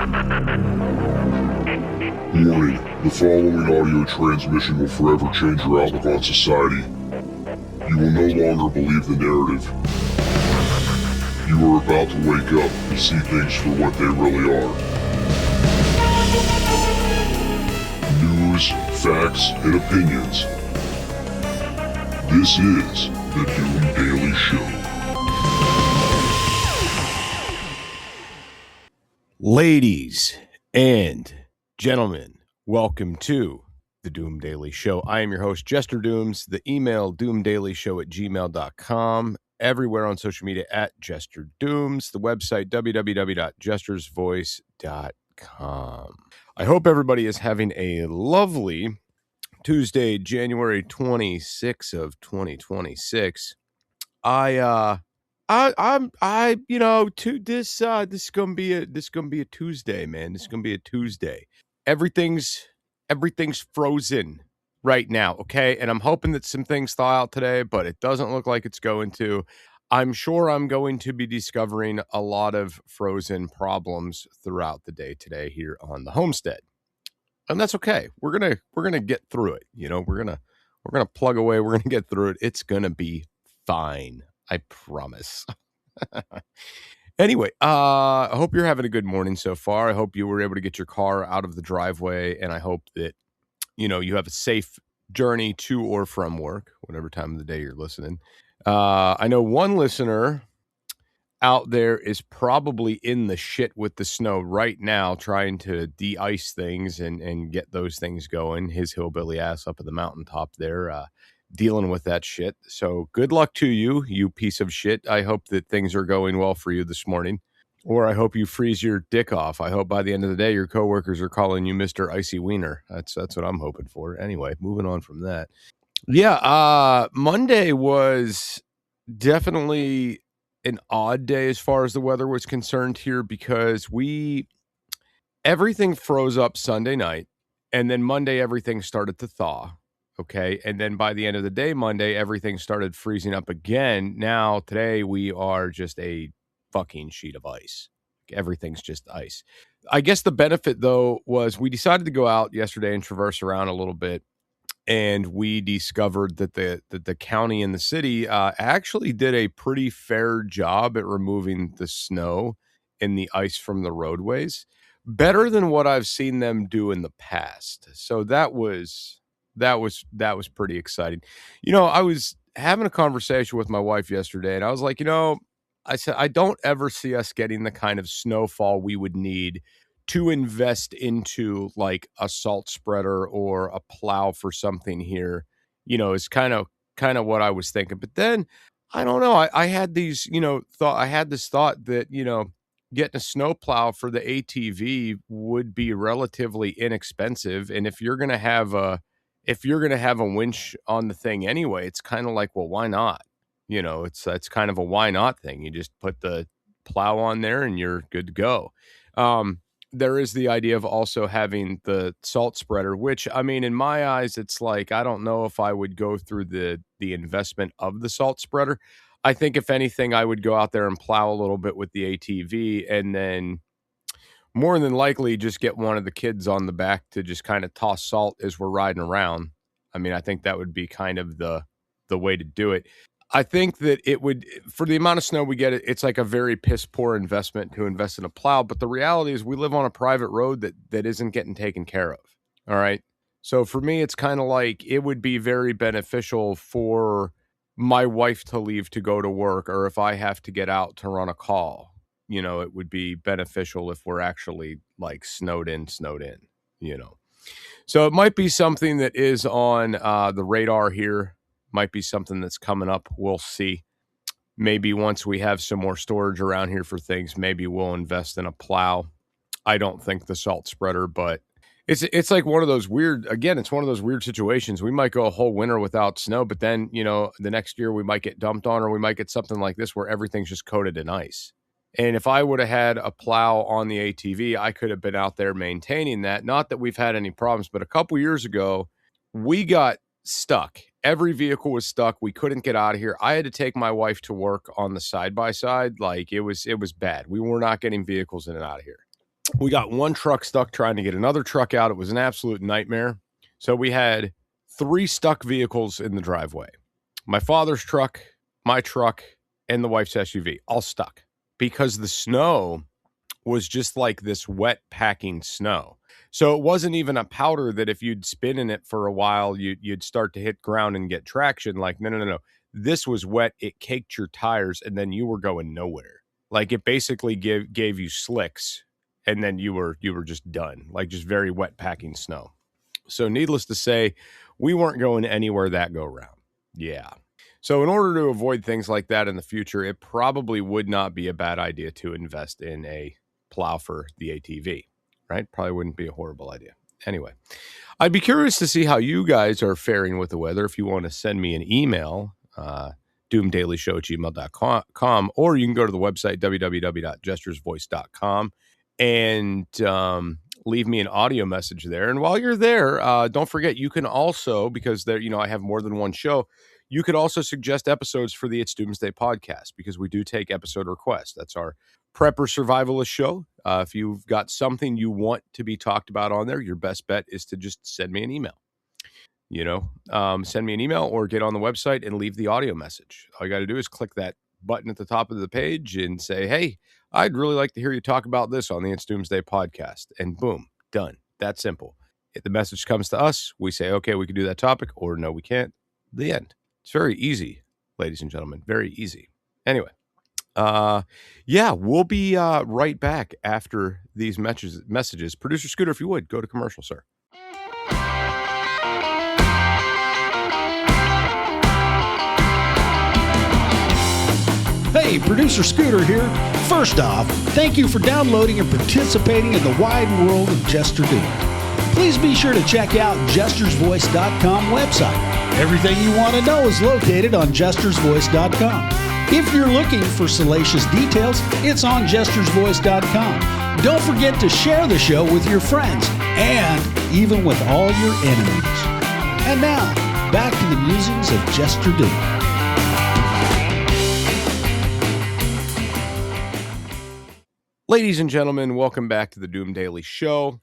Warning, the following audio transmission will forever change your outlook on society. You will no longer believe the narrative. You are about to wake up and see things for what they really are. News, facts, and opinions. This is the Doom Daily Show. Ladies and gentlemen, welcome to the Doom Daily Show. I am your host, Jester Dooms. The email, doomdailyshow@gmail.com. Everywhere on social media at Jester Dooms. The website, www.jestersvoice.com. I hope everybody is having a lovely Tuesday, January 26th of 2026. This is gonna be a Tuesday, man. This is gonna be a Tuesday. Everything's frozen right now, okay? And I'm hoping that some things thaw out today, but it doesn't look like it's going to. I'm sure I'm going to be discovering a lot of frozen problems throughout the day today here on the homestead. And that's okay. We're gonna get through it. You know, we're gonna plug away, we're gonna get through it. It's gonna be fine. I promise. Anyway, I hope you're having a good morning so far. I hope you were able to get your car out of the driveway, and I hope that, you know, you have a safe journey to or from work, whatever time of the day you're listening. I know one listener out there is probably in the shit with the snow right now, trying to de-ice things and get those things going. His hillbilly ass up at the mountaintop there, dealing with that shit. So good luck to you, you piece of shit. I hope that things are going well for you this morning, or I hope you freeze your dick off. I hope by the end of the day your coworkers are calling you Mr. Icy Wiener. That's what I'm hoping for. Anyway, moving on from that. Yeah, Monday was definitely an odd day as far as the weather was concerned here, because everything froze up Sunday night, and then Monday everything started to thaw. Okay. And then by the end of the day, Monday, everything started freezing up again. Now, today, we are just a fucking sheet of ice. Everything's just ice. I guess the benefit, though, was we decided to go out yesterday and traverse around a little bit. And we discovered that the county and the city actually did a pretty fair job at removing the snow and the ice from the roadways. Better than what I've seen them do in the past. So that was pretty exciting. You know, I was having a conversation with my wife yesterday, and I was like, you know, I said, I don't ever see us getting the kind of snowfall we would need to invest into like a salt spreader or a plow for something here. You know, is kind of what I was thinking. But then I don't know. I had these, you know, I had this thought that, you know, getting a snow plow for the ATV would be relatively inexpensive. And if you're going to have a winch on the thing anyway, it's kind of like, well, why not? You know, it's kind of a why not thing. You just put the plow on there and you're good to go. There is the idea of also having the salt spreader, which, I mean, in my eyes, it's like, I don't know if I would go through the investment of the salt spreader. I think if anything, I would go out there and plow a little bit with the ATV, and then more than likely just get one of the kids on the back to just kind of toss salt as we're riding around. I mean, I think that would be kind of the way to do it. I think that it would, for the amount of snow we get, it's like a very piss poor investment to invest in a plow. But the reality is we live on a private road that isn't getting taken care of. All right. So for me, it's kind of like it would be very beneficial for my wife to leave to go to work, or if I have to get out to run a call. You know, it would be beneficial if we're actually like snowed in, you know. So it might be something that is on the radar here, might be something that's coming up. We'll see. Maybe once we have some more storage around here for things, maybe we'll invest in a plow. I don't think the salt spreader, but it's like one of those weird, again, it's one of those weird situations. We might go a whole winter without snow, but then, you know, the next year we might get dumped on, or we might get something like this where everything's just coated in ice. And if I would have had a plow on the ATV, I could have been out there maintaining that. Not that we've had any problems, but a couple years ago, we got stuck. Every vehicle was stuck. We couldn't get out of here. I had to take my wife to work on the side-by-side. Like, it was bad. We were not getting vehicles in and out of here. We got one truck stuck trying to get another truck out. It was an absolute nightmare. So we had 3 stuck vehicles in the driveway. My father's truck, my truck, and the wife's SUV, all stuck because the snow was just like this wet packing snow. So it wasn't even a powder that if you'd spin in it for a while, you'd start to hit ground and get traction. Like, no. This was wet. It caked your tires, and then you were going nowhere. Like, it basically gave you slicks, and then you were just done. Like, just very wet packing snow. So needless to say, we weren't going anywhere that go round. Yeah. So in order to avoid things like that in the future, it probably would not be a bad idea to invest in a plow for the ATV, right? Probably wouldn't be a horrible idea. Anyway, I'd be curious to see how you guys are faring with the weather. If you want to send me an email, doomdailyshow@gmail.com, or you can go to the website, www.jestersvoice.com, and leave me an audio message there. And while you're there, don't forget, you can also, because there, I have more than one show, you could also suggest episodes for the It's Doomsday podcast, because we do take episode requests. That's our prepper survivalist show. If you've got something you want to be talked about on there, your best bet is to just send me an email. Send me an email or get on the website and leave the audio message. All you got to do is click that button at the top of the page and say, hey, I'd really like to hear you talk about this on the It's Doomsday podcast. And boom, done. That simple. If the message comes to us, we say, okay, we can do that topic, or no, we can't. The end. It's very easy, ladies and gentlemen. Very easy. Anyway, we'll be right back after these messages. Producer Scooter, if you would, go to commercial, sir. Hey, Producer Scooter here. First off, thank you for downloading and participating in the wide world of Jester Doom. Please be sure to check out jestersvoice.com website. Everything you want to know is located on jestersvoice.com. If you're looking for salacious details, it's on jestersvoice.com. Don't forget to share the show with your friends and even with all your enemies. And now, back to the musings of Jester Doom. Ladies and gentlemen, welcome back to the Doom Daily Show.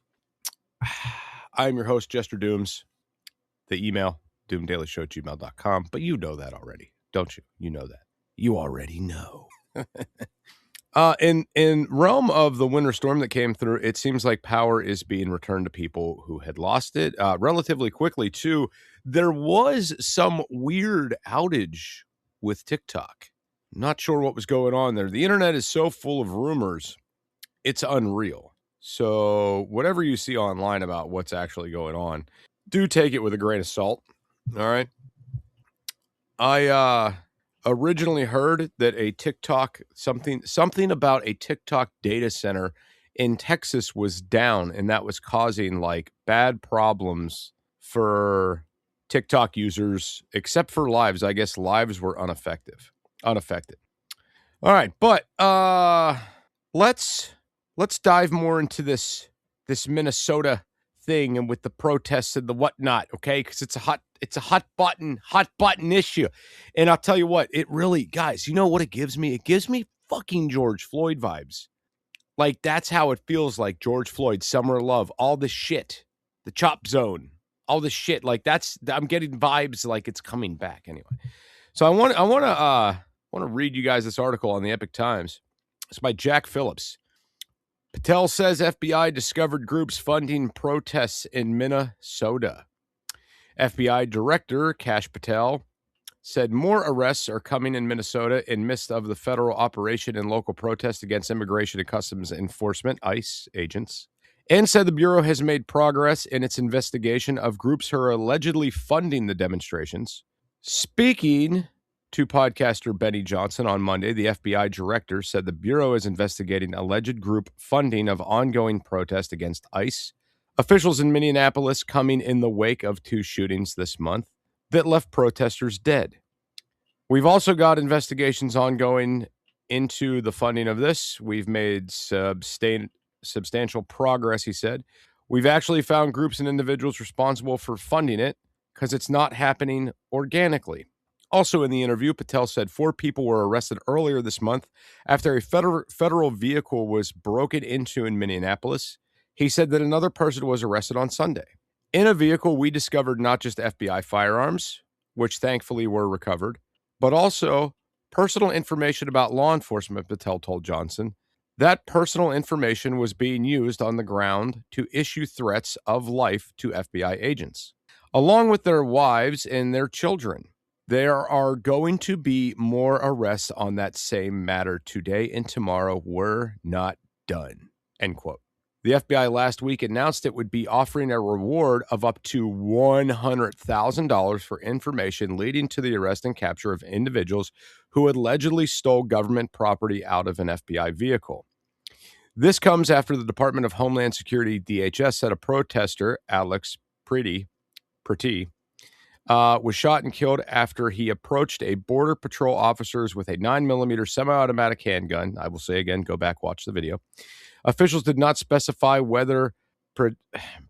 I'm your host, Jester Dooms. The email, doomdailyshow@gmail.com. But you know that already, don't you? You know that. You already know. In realm of the winter storm that came through, it seems like power is being returned to people who had lost it relatively quickly, too. There was some weird outage with TikTok. Not sure what was going on there. The internet is so full of rumors. It's unreal. So whatever you see online about what's actually going on, do take it with a grain of salt. All right. I originally heard that a TikTok, something about a TikTok data center in Texas was down, and that was causing like bad problems for TikTok users, except for lives. I guess lives were unaffected. All right, but let's dive more into this Minnesota thing and with the protests and the whatnot, okay? Because it's a hot button issue. And I'll tell you what, it really, guys, you know what it gives me? It gives me fucking George Floyd vibes. Like, that's how it feels like. George Floyd, Summer of Love, all the shit, the chop zone, all the shit. Like, I'm getting vibes like it's coming back anyway. So I want to read you guys this article on the Epic Times. It's by Jack Phillips. Patel says FBI discovered groups funding protests in Minnesota. FBI Director Kash Patel said more arrests are coming in Minnesota in midst of the federal operation and local protests against Immigration and Customs Enforcement, ICE agents, and said the Bureau has made progress in its investigation of groups who are allegedly funding the demonstrations. Speaking to podcaster Benny Johnson on Monday, the FBI director said the Bureau is investigating alleged group funding of ongoing protest against ICE officials in Minneapolis coming in the wake of 2 shootings this month that left protesters dead. We've also got investigations ongoing into the funding of this. We've made substantial progress, he said. We've actually found groups and individuals responsible for funding it because it's not happening organically. Also in the interview, Patel said 4 people were arrested earlier this month after a federal vehicle was broken into in Minneapolis. He said that another person was arrested on Sunday. In a vehicle, we discovered not just FBI firearms, which thankfully were recovered, but also personal information about law enforcement, Patel told Johnson. That personal information was being used on the ground to issue threats of life to FBI agents, along with their wives and their children. There are going to be more arrests on that same matter today and tomorrow. We're not done, end quote. The FBI last week announced it would be offering a reward of up to $100,000 for information leading to the arrest and capture of individuals who allegedly stole government property out of an FBI vehicle. This comes after the Department of Homeland Security, DHS, said a protester, Alex Pretty, was shot and killed after he approached a Border Patrol officers with a 9mm semi-automatic handgun. I will say again, go back, watch the video. Officials did not specify whether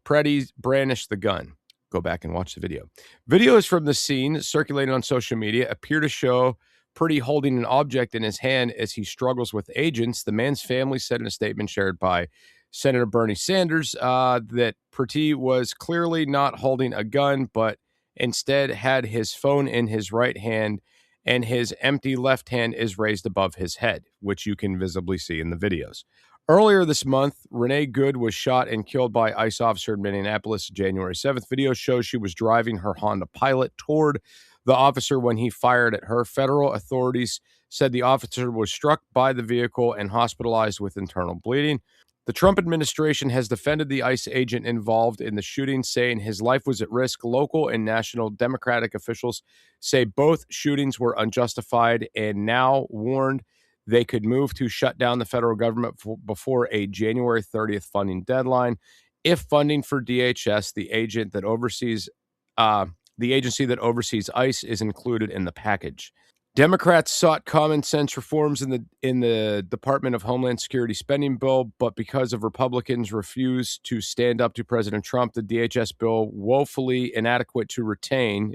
Pretty brandished the gun. Go back and watch the video. Videos from the scene circulating on social media appear to show Pretty holding an object in his hand as he struggles with agents. The man's family said in a statement shared by Senator Bernie Sanders that Pretty was clearly not holding a gun, but instead had his phone in his right hand and his empty left hand is raised above his head, which you can visibly see in the videos. Earlier this month, Renee Good was shot and killed by ICE officer in Minneapolis January 7th. Video shows she was driving her Honda Pilot toward the officer when he fired at her. Federal authorities said the officer was struck by the vehicle and hospitalized with internal bleeding. The Trump administration has defended the ICE agent involved in the shooting, saying his life was at risk. Local and national Democratic officials say both shootings were unjustified and now warned they could move to shut down the federal government before a January 30th funding deadline if funding for DHS, the agency that oversees ICE, is included in the package. Democrats sought common sense reforms in the Department of Homeland Security spending bill, but because of Republicans' refuse to stand up to President Trump, the DHS bill is woefully inadequate to retain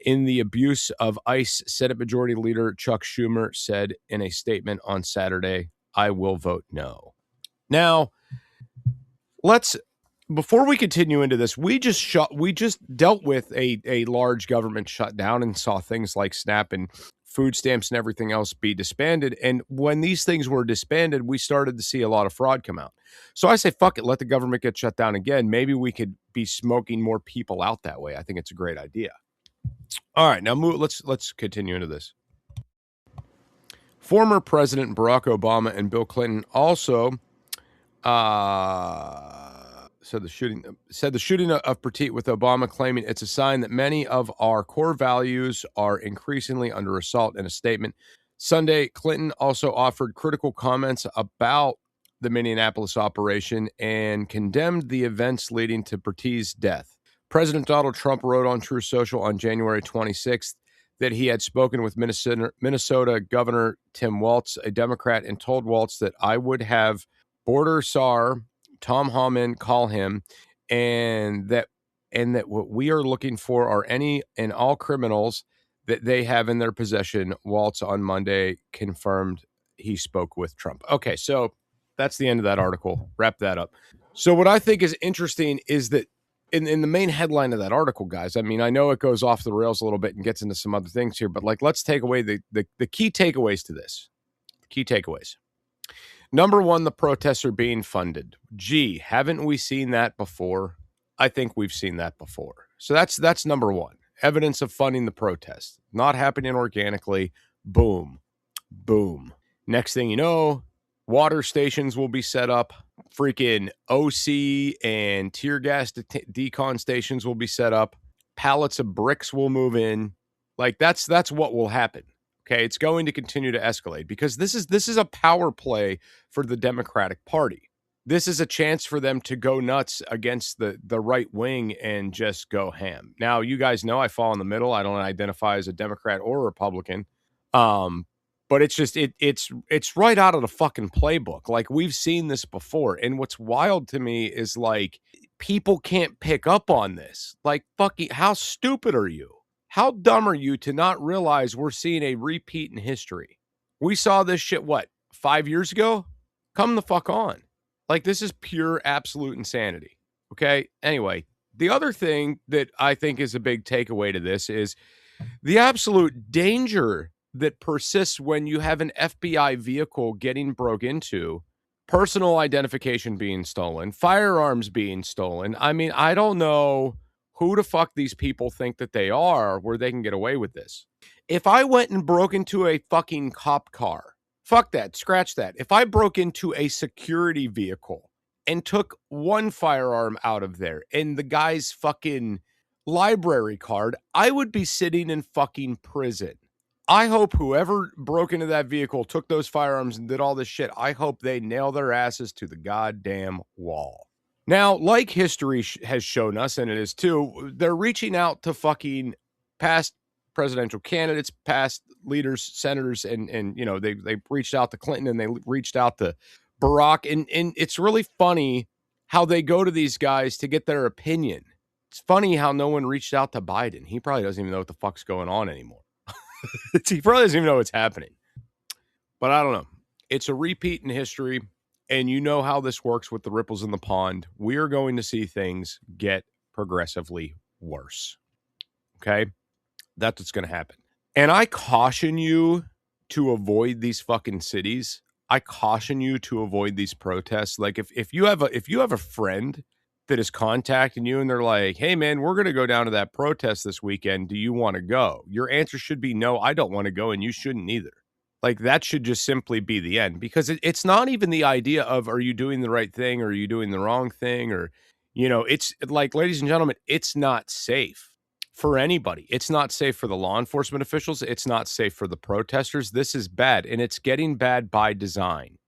in the abuse of ICE. Senate Majority Leader Chuck Schumer said in a statement on Saturday, "I will vote no." Now, before we continue into this, we just dealt with a large government shutdown and saw things like SNAP and food stamps and everything else be disbanded. And when these things were disbanded, we started to see a lot of fraud come out. So I say, fuck it, let the government get shut down again. Maybe we could be smoking more people out that way. I think it's a great idea. All right, now let's continue into this. Former President Barack Obama and Bill Clinton also said the shooting of Petit with Obama, claiming it's a sign that many of our core values are increasingly under assault. In a statement Sunday, Clinton also offered critical comments about the Minneapolis operation and condemned the events leading to Petit's death. President Donald Trump wrote on Truth Social on January 26th that he had spoken with Minnesota Governor Tim Walz, a Democrat, and told Walz that I would have Border Czar Tom Homan call him, and that what we are looking for are any and all criminals that they have in their possession. Walz on Monday confirmed he spoke with Trump. Okay, so that's the end of that article. Wrap that up. So what I think is interesting is that in the main headline of that article, guys, I mean, I know it goes off the rails a little bit and gets into some other things here, but let's take away the key takeaways to this. Key takeaways. Number one, the protests are being funded. Gee, haven't we seen that before? I think we've seen that before. So that's number one. Evidence of funding the protest. Not happening organically. Boom. Boom. Next thing you know, water stations will be set up. Freaking OC and tear gas decon stations will be set up. Pallets of bricks will move in. Like that's what will happen. Okay, it's going to continue to escalate because this is a power play for the Democratic Party. This is a chance for them to go nuts against the right wing and just go ham. Now, you guys know I fall in the middle. I don't identify as a Democrat or a Republican. But it's just it's right out of the fucking playbook. Like, we've seen this before. And what's wild to me is, like, people can't pick up on this. Like, fucking, how stupid are you? How dumb are you to not realize we're seeing a repeat in history? We saw this shit, 5 years ago? Come the fuck on. Like, this is pure, absolute insanity. Okay? Anyway, the other thing that I think is a big takeaway to this is the absolute danger that persists when you have an FBI vehicle getting broke into, personal identification being stolen, firearms being stolen. I mean, I don't know who the fuck these people think that they are where they can get away with this. If I went and broke into a fucking cop car, fuck that, scratch that. If I broke into a security vehicle and took one firearm out of there and the guy's fucking library card, I would be sitting in fucking prison. I hope whoever broke into that vehicle, took those firearms and did all this shit, I hope they nail their asses to the goddamn wall. Now, like history has shown us, and it is too, they're reaching out to fucking past presidential candidates, past leaders, senators, and you know, they reached out to Clinton and they reached out to Barack, and it's really funny how they go to these guys to get their opinion. It's funny how no one reached out to Biden. He probably doesn't even know what the fuck's going on anymore. He probably doesn't even know what's happening. But I don't know. It's a repeat in history, and you know how this works with the ripples in the pond. We are going to see things get progressively worse. Okay? That's what's going to happen. And I caution you to avoid these fucking cities. I caution you to avoid these protests. Like if you have a friend that is contacting you and they're like, hey man, we're going to go down to that protest this weekend. Do you want to go? Your answer should be no, I don't want to go. And you shouldn't either. Like that should just simply be the end, because it's not even the idea of, are you doing the right thing? Or are you doing the wrong thing? Or, you know, it's like, ladies and gentlemen, it's not safe for anybody. It's not safe for the law enforcement officials. It's not safe for the protesters. This is bad, and it's getting bad by design.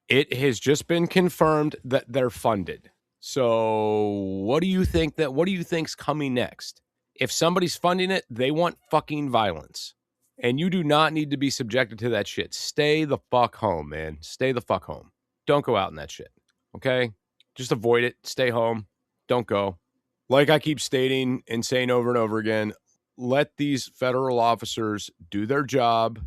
It has just been confirmed that they're funded. So what do you think's coming next? If somebody's funding it, they want fucking violence. And you do not need to be subjected to that shit. Stay the fuck home, man. Stay the fuck home. Don't go out in that shit. Okay? Just avoid it. Stay home. Don't go. Like I keep stating and saying over and over again, let these federal officers do their job.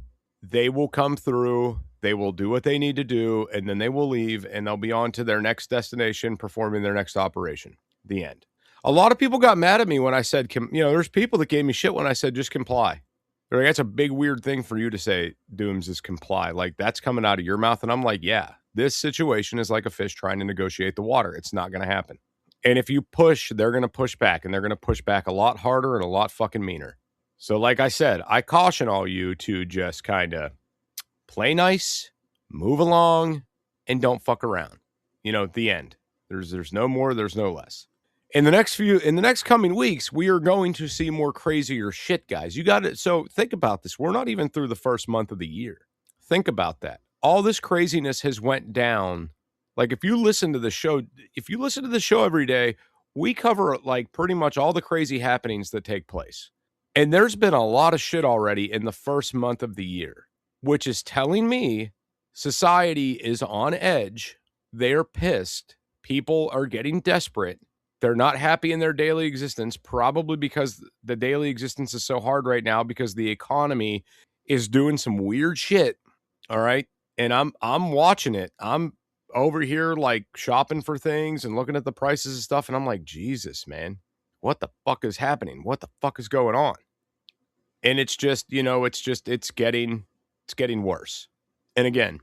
They will come through. They will do what they need to do, and then they will leave, and they'll be on to their next destination, performing their next operation. The end. A lot of people got mad at me when I said, there's people that gave me shit when I said just comply. They're like, that's a big weird thing for you to say, Dooms, is comply. Like, that's coming out of your mouth. And I'm like, yeah, this situation is like a fish trying to negotiate the water. It's not going to happen. And if you push, they're going to push back, and they're going to push back a lot harder and a lot fucking meaner. So like I said, I caution all you to just kind of play nice, move along, and don't fuck around. You know, the end. There's no more, there's no less. In the next coming weeks, we are going to see more crazier shit, guys. You got it. So think about this. We're not even through the first month of the year. Think about that. All this craziness has went down. Like if you listen to the show every day, we cover like pretty much all the crazy happenings that take place. And there's been a lot of shit already in the first month of the year, which is telling me society is on edge. They're pissed. People are getting desperate. They're not happy in their daily existence, probably because the daily existence is so hard right now because the economy is doing some weird shit. All right. And I'm watching it. I'm over here like shopping for things and looking at the prices and stuff. And I'm like, Jesus, man, what the fuck is happening? What the fuck is going on? And it's just, it's getting worse. And again,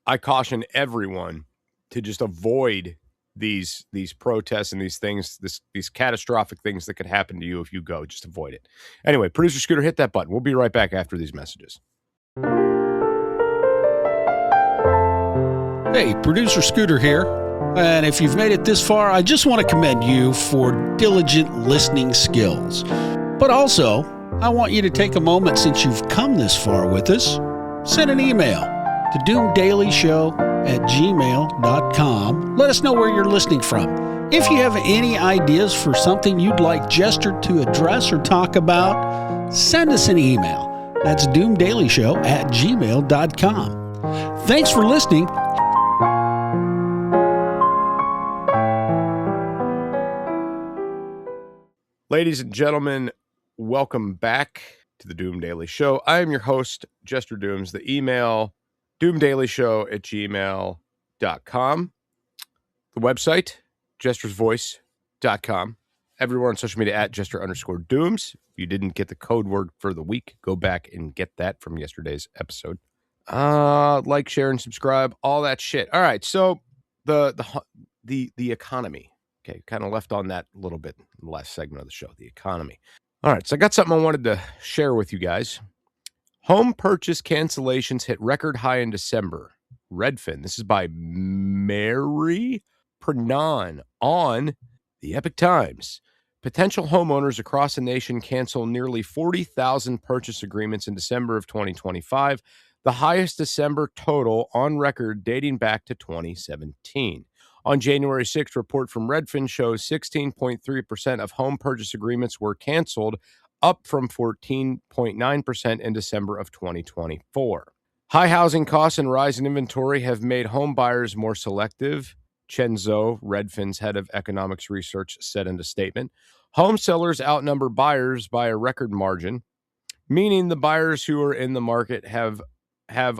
I caution everyone to just avoid these protests and these things, these catastrophic things that could happen to you if you go. Just avoid it. Anyway, Producer Scooter, hit that button. We'll be right back after these messages. Hey, Producer Scooter here. And if you've made it this far, I just want to commend you for diligent listening skills. But also, I want you to take a moment since you've come this far with us. Send an email to doomdailyshow@gmail.com. Let us know where you're listening from. If you have any ideas for something you'd like Jester to address or talk about, send us an email. That's doomdailyshow@gmail.com. Thanks for listening. Ladies and gentlemen, welcome back to the Doom Daily Show. I am your host, Jester Dooms. The email, doomdailyshow@gmail.com. The website, jestersvoice.com. Everywhere on social media at Jester_Dooms. If you didn't get the code word for the week, go back and get that from yesterday's episode. Like, share, and subscribe, all that shit. All right, so the economy. Okay, kind of left on that a little bit in the last segment of the show, the economy. All right, so I got something I wanted to share with you guys. Home purchase cancellations hit record high in December. Redfin. This is by Mary Pernan on the Epic Times. Potential homeowners across the nation cancel nearly 40,000 purchase agreements in December of 2025, the highest December total on record dating back to 2017. On January 6th, report from Redfin shows 16.3% of home purchase agreements were canceled, up from 14.9% in December of 2024. High housing costs and rise in inventory have made home buyers more selective, Chen Zhou, Redfin's head of economics research, said in a statement. Home sellers outnumber buyers by a record margin, meaning the buyers who are in the market have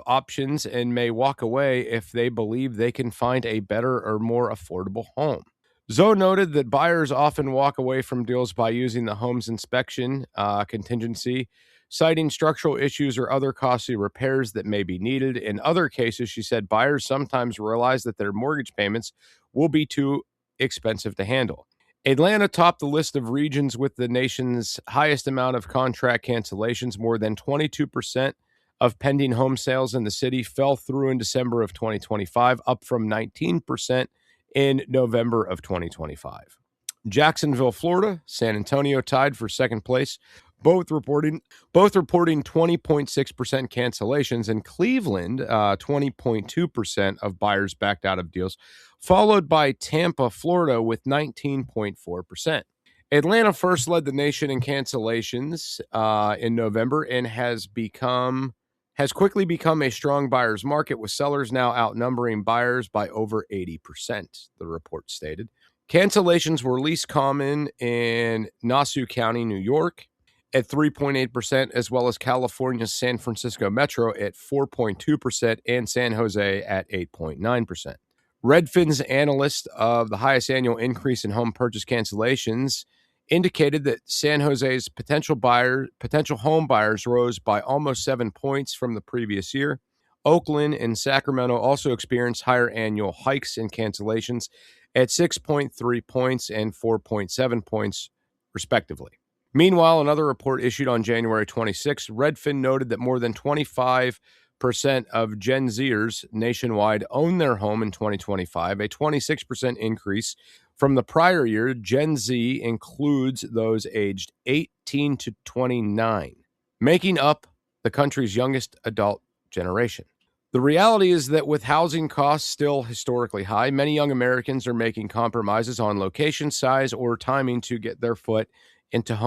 options and may walk away if they believe they can find a better or more affordable home. Zhou noted that buyers often walk away from deals by using the home's inspection contingency, citing structural issues or other costly repairs that may be needed. In other cases, she said buyers sometimes realize that their mortgage payments will be too expensive to handle. Atlanta topped the list of regions with the nation's highest amount of contract cancellations. More than 22% of pending home sales in the city fell through in December of 2025, up from 19% in November of 2025. Jacksonville, Florida, San Antonio tied for second place, both reporting 20.6% cancellations, and Cleveland, 20.2% of buyers backed out of deals, followed by Tampa, Florida, with 19.4%. Atlanta first led the nation in cancellations in November and has quickly become a strong buyer's market, with sellers now outnumbering buyers by over 80%, the report stated. Cancellations were least common in Nassau County, New York, at 3.8%, as well as California's San Francisco Metro at 4.2% and San Jose at 8.9%. Redfin's analyst of the highest annual increase in home purchase cancellations indicated that San Jose's potential home buyers rose by almost 7 points from the previous year. Oakland and Sacramento also experienced higher annual hikes in cancellations at 6.3 points and 4.7 points, respectively. Meanwhile, another report issued on January 26, Redfin noted that more than 25% of Gen Zers nationwide own their home in 2025, a 26% increase from the prior year. Gen Z includes those aged 18 to 29, making up the country's youngest adult generation. The reality is that with housing costs still historically high, many young Americans are making compromises on location, size, or timing to get their foot into the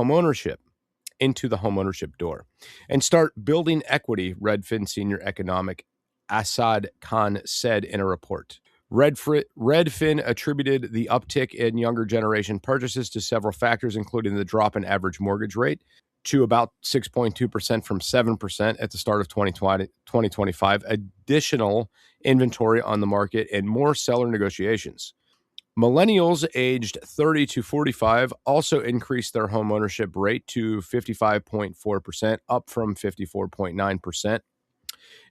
homeownership door and start building equity, Redfin senior economic Assad Khan said in a report. Redfin attributed the uptick in younger generation purchases to several factors, including the drop in average mortgage rate to about 6.2% from 7% at the start of 2025, additional inventory on the market, and more seller negotiations. Millennials aged 30 to 45 also increased their home ownership rate to 55.4%, up from 54.9%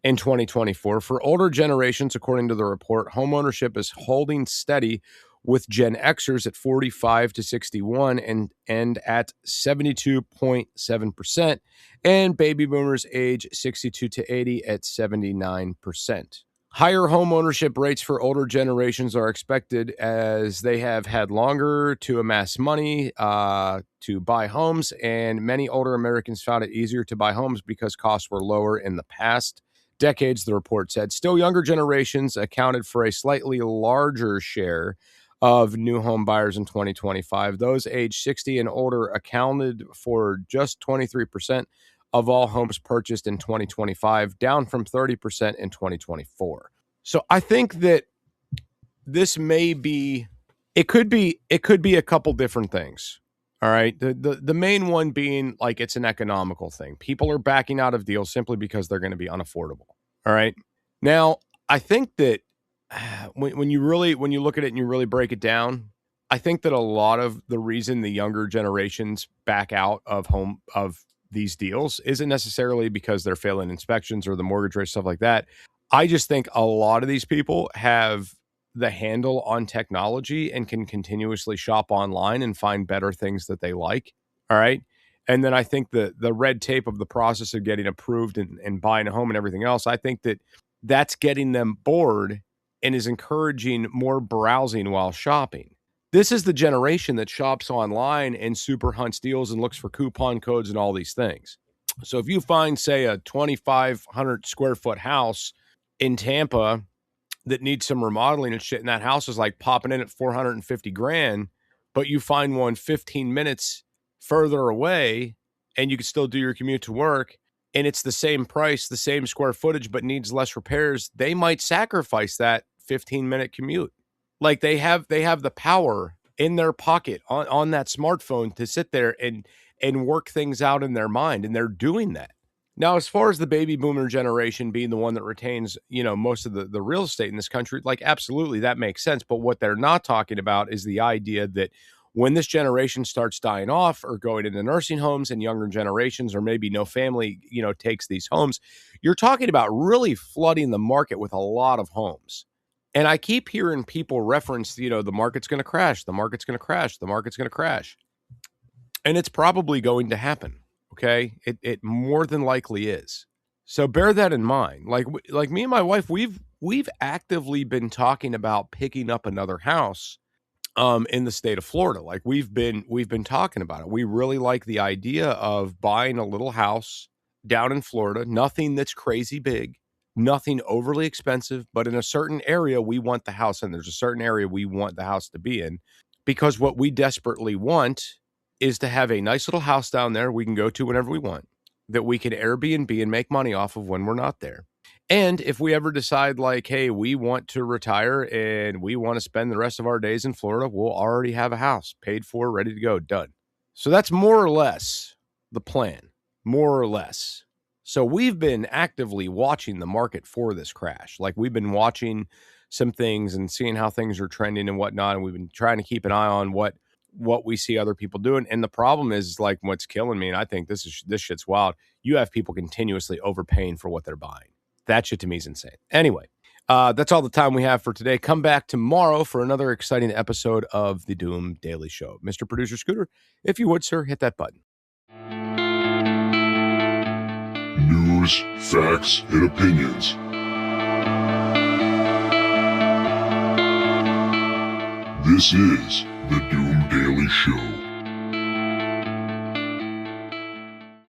in 2024. For older generations, according to the report, home ownership is holding steady, with Gen Xers at 45 to 61 and at 72.7%, and baby boomers age 62 to 80 at 79%. Higher home ownership rates for older generations are expected as they have had longer to amass money to buy homes, and many older Americans found it easier to buy homes because costs were lower in the past decades, the report said. Still, younger generations accounted for a slightly larger share of new home buyers in 2025. Those aged 60 and older accounted for just 23% of all homes purchased in 2025, down from 30% in 2024. So I think that this may be, it could be a couple different things. All right. The main one being like it's an economical thing. People are backing out of deals simply because they're going to be unaffordable. All right. Now, I think that when you look at it and you really break it down, I think that a lot of the reason the younger generations back out of these deals isn't necessarily because they're failing inspections or the mortgage rate, stuff like that. I just think a lot of these people have the handle on technology and can continuously shop online and find better things that they like. All right. And then I think the red tape of the process of getting approved and buying a home and everything else, I think that's getting them bored and is encouraging more browsing while shopping. This is the generation that shops online and super hunts deals and looks for coupon codes and all these things. So if you find, say, a 2,500 square foot house in Tampa that needs some remodeling and shit, and that house is like popping in at 450 grand, but you find one 15 minutes further away and you can still do your commute to work and it's the same price, the same square footage, but needs less repairs, they might sacrifice that 15-minute commute. Like they have the power in their pocket on that smartphone to sit there and work things out in their mind, and they're doing that. Now, as far as the baby boomer generation being the one that retains, most of the real estate in this country, like absolutely that makes sense. But what they're not talking about is the idea that when this generation starts dying off or going into nursing homes and younger generations, or maybe no family, takes these homes, you're talking about really flooding the market with a lot of homes. And I keep hearing people reference, the market's going to crash, the market's going to crash, the market's going to crash. And it's probably going to happen. Okay. It more than likely is. So bear that in mind. Like me and my wife, we've actively been talking about picking up another house in the state of Florida. Like we've been talking about it. We really like the idea of buying a little house down in Florida, nothing that's crazy big, nothing overly expensive, but in a certain area we want the house in. There's a certain area we want the house to be in, because what we desperately want is to have a nice little house down there we can go to whenever we want, that we can Airbnb and make money off of when we're not there. And if we ever decide like, hey, we want to retire and we want to spend the rest of our days in Florida, we'll already have a house paid for, ready to go, done. So that's more or less the plan, more or less. So we've been actively watching the market for this crash. Like we've been watching some things and seeing how things are trending and whatnot. And we've been trying to keep an eye on what we see other people doing. And the problem is like what's killing me, and I think this shit's wild. You have people continuously overpaying for what they're buying. That shit to me is insane. Anyway, that's all the time we have for today. Come back tomorrow for another exciting episode of the Doom Daily Show. Mr. Producer Scooter, if you would, sir, hit that button. News, facts, and opinions. This is the Doom Daily Show.